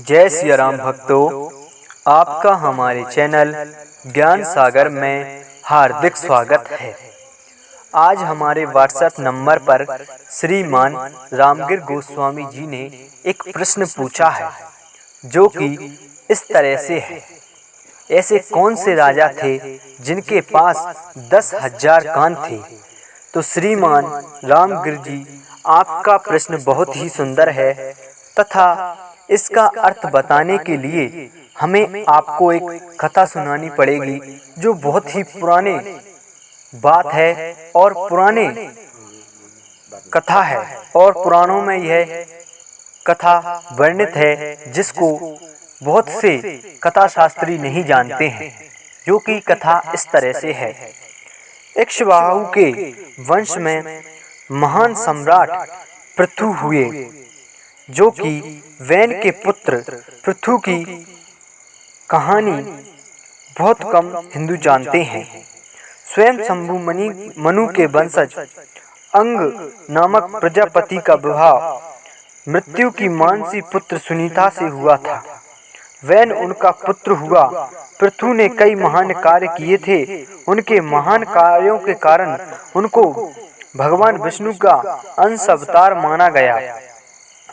जय सिया राम भक्तों, आपका हमारे चैनल ज्ञान सागर में हार्दिक स्वागत है। आज हमारे व्हाट्सएप नंबर पर श्रीमान रामगिर गोस्वामी जी ने एक प्रश्न पूछा है, जो कि इस तरह से है। ऐसे कौन से राजा थे जिनके पास 10,000 कान थे? तो श्रीमान रामगिर जी, आपका प्रश्न बहुत ही सुंदर है तथा इसका अर्थ बताने के लिए हमें आपको एक कथा सुनानी पड़ेगी, जो बहुत ही पुराने बात है और पुराने कथा है और पुराणों में यह कथा वर्णित है, जिसको बहुत से कथा शास्त्री नहीं जानते हैं। जो कि कथा इस तरह से है। इक्ष्वाकु के वंश में महान सम्राट पृथु हुए, जो कि वैन के पुत्र पृथु की कहानी बहुत कम हिंदू जानते हैं। स्वयं शंभु मनु के वंशज अंग नामक प्रजापति का विवाह मृत्यु की मानसी पुत्र सुनीता से हुआ था। वैन उनका पुत्र हुआ। पृथु ने कई महान कार्य किए थे। उनके महान कार्यों के कारण उनको भगवान विष्णु का अंश अवतार माना गया।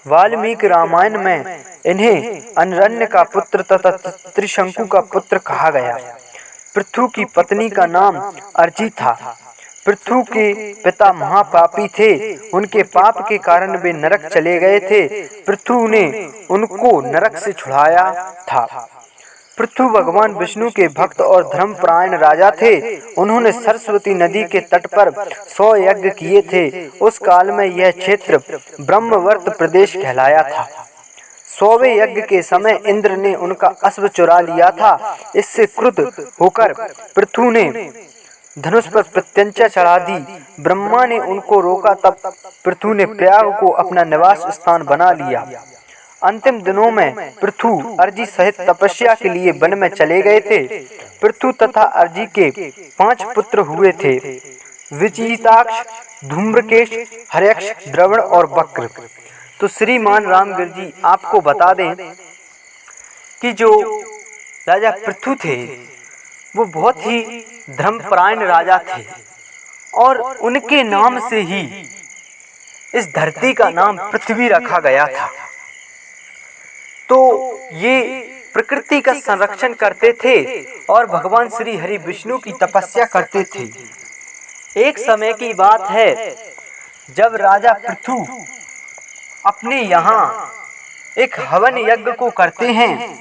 वाल्मीकि रामायण में इन्हें अनरण्य का पुत्र तथा त्रिशंकु का पुत्र कहा गया। पृथु की पत्नी का नाम अर्ची था। पृथु के पिता महापापी थे। उनके पाप के कारण वे नरक चले गए थे। पृथु ने उनको नरक से छुड़ाया था। पृथु भगवान विष्णु के भक्त और धर्मपरायण राजा थे। उन्होंने सरस्वती नदी के तट पर 100 यज्ञ किए थे। उस काल में यह क्षेत्र ब्रह्मवर्त प्रदेश कहलाया था। 100वें यज्ञ के समय इंद्र ने उनका अश्व चुरा लिया था। इससे क्रुद्ध होकर पृथु ने धनुष पर प्रत्यंचा चढ़ा दी। ब्रह्मा ने उनको रोका, तब पृथु ने प्रयाग को अपना निवास स्थान बना लिया। अंतिम दिनों में पृथु अर्जी सहित तपस्या के लिए वन में चले गए थे। पृथु तथा अर्जी के 5 पुत्र हुए थे, विचिताक्ष, धूम्रकेश, हर्यक्ष, द्रवण और वक्र। तो श्रीमान रामगिर जी, आपको बता दें कि जो राजा पृथु थे वो बहुत ही धर्मपरायण राजा थे और उनके नाम से ही इस धरती का नाम पृथ्वी रखा गया था। तो ये प्रकृति का संरक्षण करते थे और भगवान श्री हरि विष्णु की तपस्या करते थे। एक समय की बात है, जब राजा पृथु अपने यहाँ एक हवन यज्ञ को करते हैं,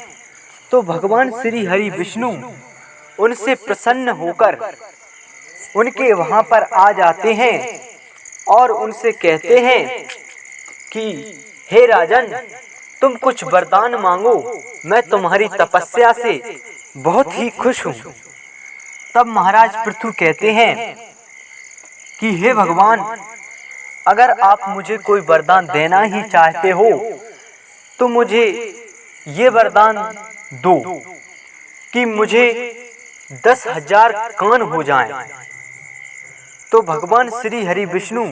तो भगवान श्री हरि विष्णु उनसे प्रसन्न होकर उनके वहां पर आ जाते हैं और उनसे कहते हैं कि हे राजन, तुम कुछ वरदान मांगो, मैं तुम्हारी तपस्या से बहुत ही खुश हूँ। तब महाराज पृथु कहते हैं कि हे भगवान, अगर आप मुझे कोई वरदान देना ही चाहते हो तो मुझे ये वरदान दो कि मुझे 10,000 कान हो जाएं। तो भगवान श्री हरि विष्णु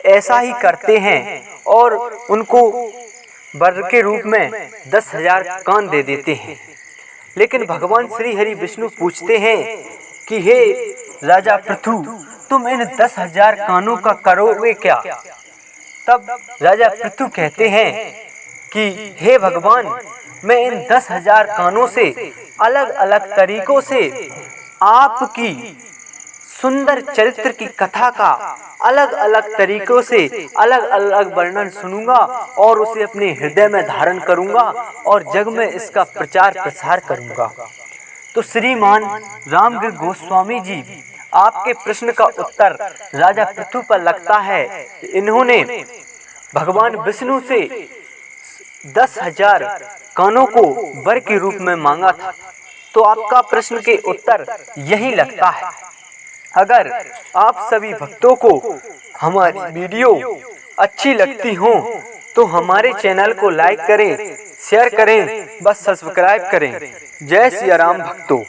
ऐसा ही करते हैं और उनको वर के रूप में 10,000 कान दे देते हैं। लेकिन भगवान श्री हरि विष्णु पूछते हैं कि हे राजा पृथु, तुम इन 10,000 कानों का करोगे क्या? तब राजा पृथु कहते हैं कि हे भगवान, मैं इन 10,000 कानों से अलग अलग तरीकों से आपकी सुंदर चरित्र की कथा का अलग अलग तरीकों से अलग अलग वर्णन सुनूंगा और उसे अपने हृदय में धारण करूंगा और जग में इसका प्रचार प्रसार करूंगा। तो श्रीमान रामगिर गोस्वामी जी, आपके प्रश्न का उत्तर राजा पृथु पर लगता है। इन्होंने भगवान विष्णु से 10,000 कानों को वर के रूप में मांगा था। तो आपका प्रश्न के उत्तर यही लगता है। अगर आप सभी भक्तों को हमारी वीडियो अच्छी लगती हो तो हमारे चैनल को लाइक करें, शेयर करें, बस सब्सक्राइब करें। जय सिया राम भक्तों।